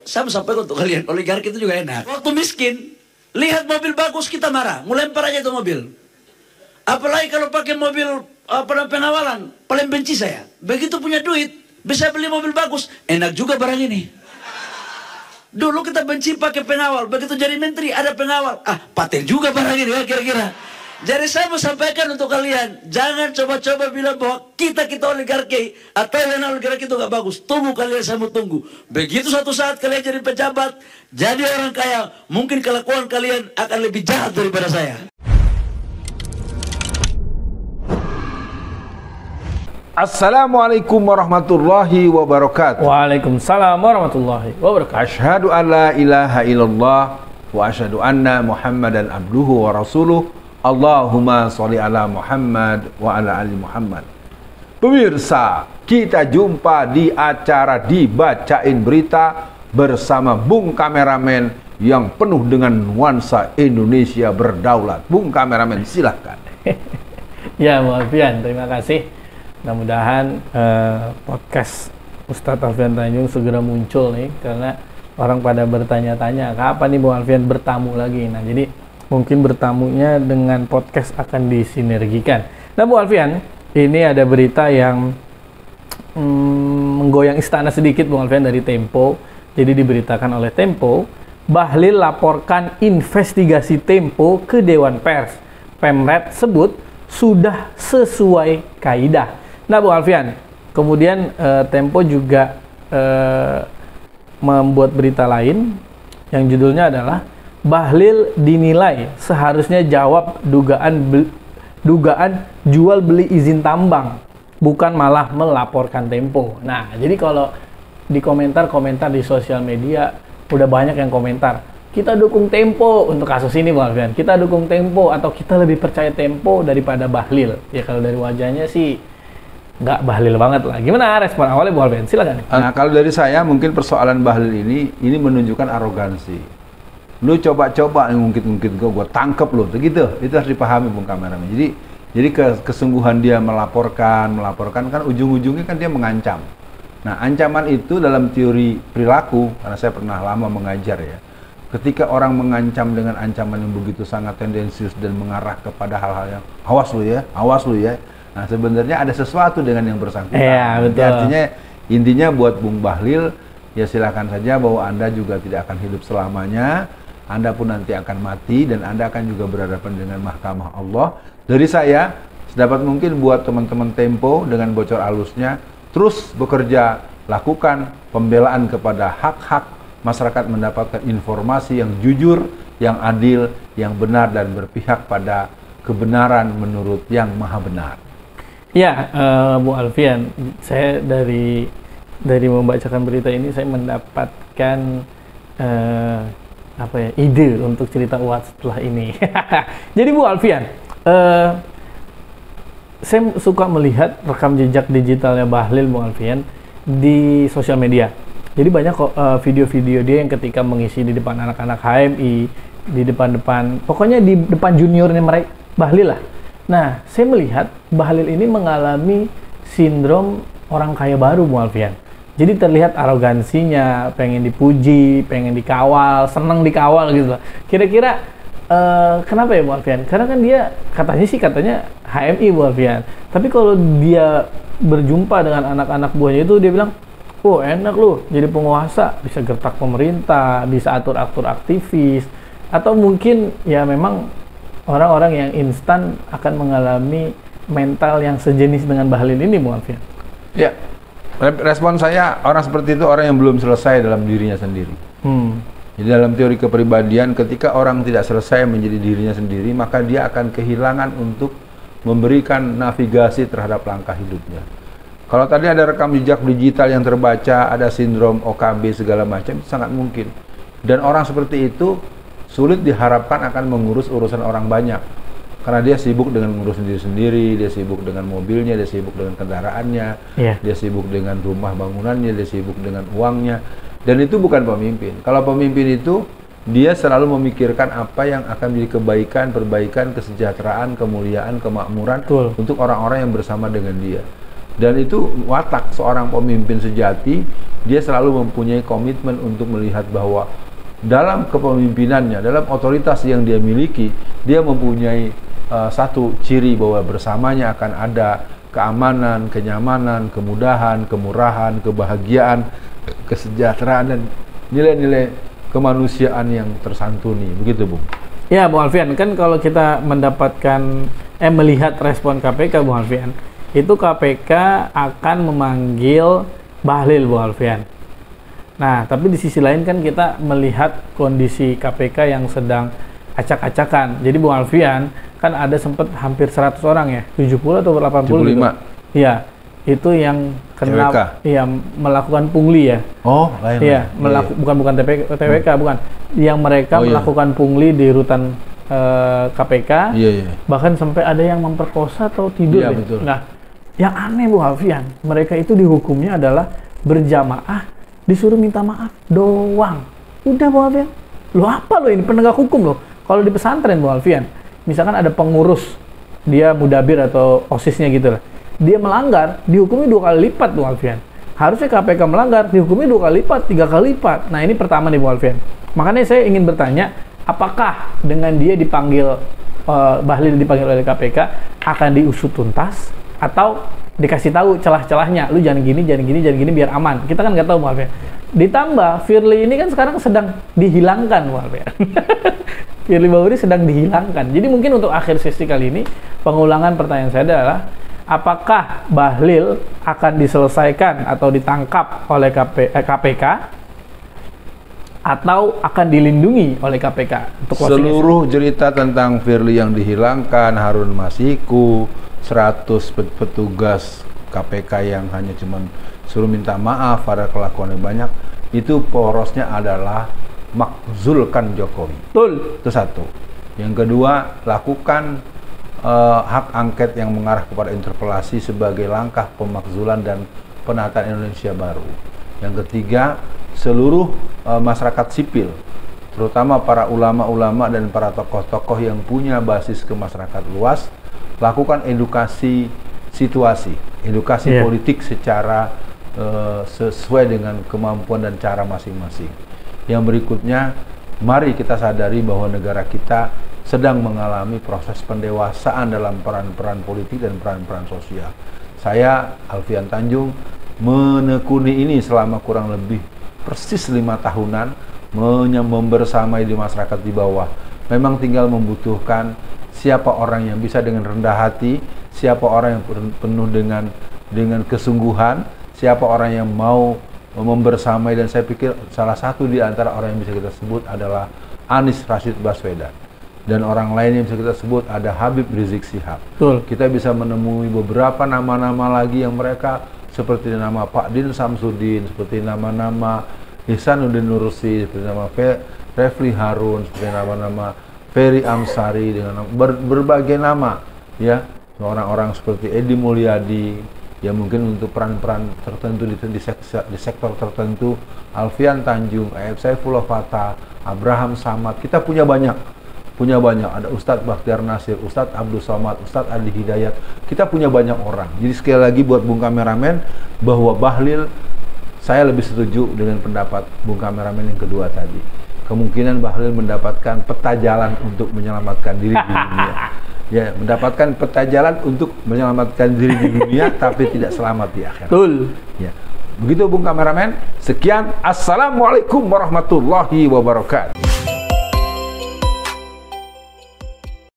Saya sampaikan untuk kalian, oligarki itu juga enak. Waktu miskin, lihat mobil bagus kita marah, melempar aja itu mobil. Apalagi kalau pakai mobil pengawalan, paling benci saya. Begitu punya duit, bisa beli mobil bagus, enak juga barang ini. Dulu kita benci pakai pengawal, begitu jadi menteri ada pengawal, paten juga barang ini ya kira-kira. Jadi saya mau sampaikan untuk kalian, jangan coba-coba bilang bahwa kita oligarki atau yang oligarki itu gak bagus. Tunggu kalian, saya mau tunggu. Begitu suatu saat kalian jadi pejabat, jadi orang kaya, mungkin kelakuan kalian akan lebih jahat daripada saya. Assalamualaikum warahmatullahi wabarakatuh. Waalaikumsalam warahmatullahi wabarakatuh. Asyhadu an la ilaha illallah wa asyhadu anna Muhammadan abduhu wa rasuluh. Allahumma sholli ala Muhammad wa ala ali Muhammad. Pemirsa, kita jumpa di acara Dibacain Berita bersama Bung Kameramen yang penuh dengan nuansa Indonesia berdaulat. Bung Kameramen, silahkan. Ya, Bu Alfian, terima kasih. Mudah-mudahan podcast Ustadz Alfian Tanjung segera muncul nih, karena orang pada bertanya-tanya kapan nih Bu Alfian bertamu lagi. Nah, jadi mungkin bertamunya dengan podcast akan disinergikan. Nah, Bu Alfian, ini ada berita yang menggoyang istana sedikit, Bu Alfian, dari Tempo. Jadi diberitakan oleh Tempo, Bahlil laporkan investigasi Tempo ke Dewan Pers. Pemret sebut sudah sesuai kaidah. Nah, Bu Alfian, kemudian Tempo juga membuat berita lain yang judulnya adalah Bahlil dinilai seharusnya jawab dugaan jual beli izin tambang, bukan malah melaporkan Tempo. Nah, jadi kalau di komentar-komentar di sosial media udah banyak yang komentar, kita dukung Tempo untuk kasus ini, Bu Alfian. Kita dukung Tempo atau kita lebih percaya Tempo daripada Bahlil. Ya kalau dari wajahnya sih nggak Bahlil banget lah. Gimana respon awalnya, Bu Alfian? Silakan. Nah, kalau dari saya mungkin persoalan Bahlil ini menunjukkan arogansi. Lu coba-coba ngungkit-ngungkit gue tangkep lu, begitu. Itu harus dipahami, Bung Kameramen. Jadi kesungguhan dia melaporkan kan ujung-ujungnya kan dia mengancam. Nah, ancaman itu dalam teori perilaku, karena saya pernah lama mengajar ya. Ketika orang mengancam dengan ancaman yang begitu sangat tendensius dan mengarah kepada hal-hal yang awas lu ya. Nah, sebenarnya ada sesuatu dengan yang bersangkutan. Iya, betul. Artinya intinya buat Bung Bahlil, ya silakan saja bahwa Anda juga tidak akan hidup selamanya. Anda pun nanti akan mati dan Anda akan juga berhadapan dengan mahkamah Allah. Dari saya, sedapat mungkin buat teman-teman Tempo dengan bocor halusnya, terus bekerja, lakukan pembelaan kepada hak-hak masyarakat mendapatkan informasi yang jujur, yang adil, yang benar dan berpihak pada kebenaran menurut yang maha benar. Ya, Bu Alfian, saya dari membacakan berita ini saya mendapatkan ide untuk cerita Uat setelah ini. Jadi Bu Alfian, saya suka melihat rekam jejak digitalnya Bahlil, Bu Alfian, di sosial media. Jadi banyak kok video-video dia yang ketika mengisi di depan anak-anak HMI, di depan-depan, pokoknya di depan juniornya mereka, Bahlil lah. Nah, saya melihat Bahlil ini mengalami sindrom orang kaya baru, Bu Alfian. Jadi terlihat arogansinya, pengen dipuji, pengen dikawal, senang dikawal gitu lah. Kira-kira kenapa ya, Bu Alfian? Karena kan dia katanya HMI, Bu Alfian. Tapi kalau dia berjumpa dengan anak-anak buahnya itu, dia bilang, oh enak lu jadi penguasa, bisa gertak pemerintah, bisa atur-atur aktivis. Atau mungkin ya memang orang-orang yang instan akan mengalami mental yang sejenis dengan Bahlil ini, Bu Alfian. Ya. Respon saya, orang seperti itu orang yang belum selesai dalam dirinya sendiri. Jadi dalam teori kepribadian, ketika orang tidak selesai menjadi dirinya sendiri, maka dia akan kehilangan untuk memberikan navigasi terhadap langkah hidupnya. Kalau tadi ada rekam jejak digital yang terbaca, ada sindrom OKB segala macam, itu sangat mungkin. Dan orang seperti itu sulit diharapkan akan mengurus urusan orang banyak. Karena dia sibuk dengan mengurus diri sendiri, dia sibuk dengan mobilnya, dia sibuk dengan kendaraannya, dia sibuk dengan rumah bangunannya, dia sibuk dengan uangnya. Dan itu bukan pemimpin. Kalau pemimpin itu, dia selalu memikirkan apa yang akan menjadi kebaikan, perbaikan, kesejahteraan, kemuliaan, kemakmuran untuk orang-orang yang bersama dengan dia. Dan itu watak seorang pemimpin sejati, dia selalu mempunyai komitmen untuk melihat bahwa dalam kepemimpinannya, dalam otoritas yang dia miliki, dia mempunyai satu ciri bahwa bersamanya akan ada keamanan, kenyamanan, kemudahan, kemurahan, kebahagiaan, kesejahteraan, dan nilai-nilai kemanusiaan yang tersantuni. Begitu, Bung. Ya, Bung Alfian, kan kalau kita melihat respon KPK, Bung Alfian, itu KPK akan memanggil Bahlil, Bung Alfian. Nah, tapi di sisi lain kan kita melihat kondisi KPK yang sedang acak-acakan. Jadi Bung Alfian, kan ada sempat hampir 100 orang ya, 70 atau 80 gitu. Iya, itu yang kena melakukan pungli ya. Oh, lain. Iya, bukan TWK, bukan. Yang mereka melakukan pungli di rutan KPK. Iya. Bahkan sampai ada yang memperkosa atau tidur. Iya, betul. Nah, yang aneh Bu Alfian, mereka itu dihukumnya adalah berjamaah, disuruh minta maaf doang. Udah Bu Alfian. Lo apa lo ini penegak hukum lo? Kalau di pesantren Bu Alfian, misalkan ada pengurus, dia mudabir atau osisnya gitu lah. Dia melanggar, dihukumi 2 kali lipat Bu Alfian. Harusnya KPK melanggar, dihukumi 2 kali lipat, 3 kali lipat. Nah, ini pertama nih Bu Alfian. Makanya saya ingin bertanya, apakah dengan dia dipanggil, Bahlil dipanggil oleh KPK, akan diusut tuntas? Atau dikasih tahu celah-celahnya, lu jangan gini biar aman. Kita kan nggak tahu, Bu Alfian. Ditambah Firly ini kan sekarang sedang dihilangkan, Bu Alfian. Firly Bahuri sedang dihilangkan. Jadi mungkin untuk akhir sesi kali ini, pengulangan pertanyaan saya adalah, apakah Bahlil akan diselesaikan atau ditangkap oleh KPK atau akan dilindungi oleh KPK? Untuk seluruh cerita tentang Firly yang dihilangkan, Harun Masiku, 100 petugas KPK yang hanya cuman suruh minta maaf pada kelakuan yang banyak, itu porosnya adalah makzulkan Jokowi. Betul. Itu satu. Yang kedua, lakukan hak angket yang mengarah kepada interpelasi sebagai langkah pemakzulan dan penataan Indonesia baru. Yang ketiga, seluruh masyarakat sipil, terutama para ulama-ulama dan para tokoh-tokoh yang punya basis ke masyarakat luas, lakukan edukasi situasi, edukasi politik secara sesuai dengan kemampuan dan cara masing-masing. Yang berikutnya, mari kita sadari bahwa negara kita sedang mengalami proses pendewasaan dalam peran-peran politik dan peran-peran sosial. Saya, Alfian Tanjung, menekuni ini selama kurang lebih persis 5 tahunan, membersamai di masyarakat di bawah. Memang tinggal membutuhkan siapa orang yang bisa dengan rendah hati, siapa orang yang penuh dengan kesungguhan, siapa orang yang mau membersamai, dan saya pikir salah satu di antara orang yang bisa kita sebut adalah Anies Rashid Baswedan. Dan orang lain yang bisa kita sebut ada Habib Rizik Syihab. Betul. Kita bisa menemui beberapa nama-nama lagi yang mereka seperti nama Pak Din Samsudin, seperti nama-nama Ihsanuddin Nursi, seperti nama Refli Harun, seperti nama-nama Ferry Amsari, dengan berbagai nama, ya, orang-orang seperti Edi Mulyadi, ya mungkin untuk peran-peran tertentu di sektor tertentu, Alfian Tanjung, Saifullah Fatah, Abraham Samad. Kita punya banyak. Ada Ustadz Bakhtiar Nasir, Ustadz Abdul Somad, Ustadz Adi Hidayat. Kita punya banyak orang. Jadi sekali lagi buat Bung Kameramen, bahwa Bahlil, saya lebih setuju dengan pendapat Bung Kameramen yang kedua tadi. Kemungkinan Bahlil mendapatkan peta jalan untuk menyelamatkan diri di dunia. Ya, mendapatkan peta jalan untuk menyelamatkan diri di dunia, tapi tidak selamat di akhirat. Betul. Ya. Begitu Bung Kameramen. Sekian. Assalamualaikum warahmatullahi wabarakatuh.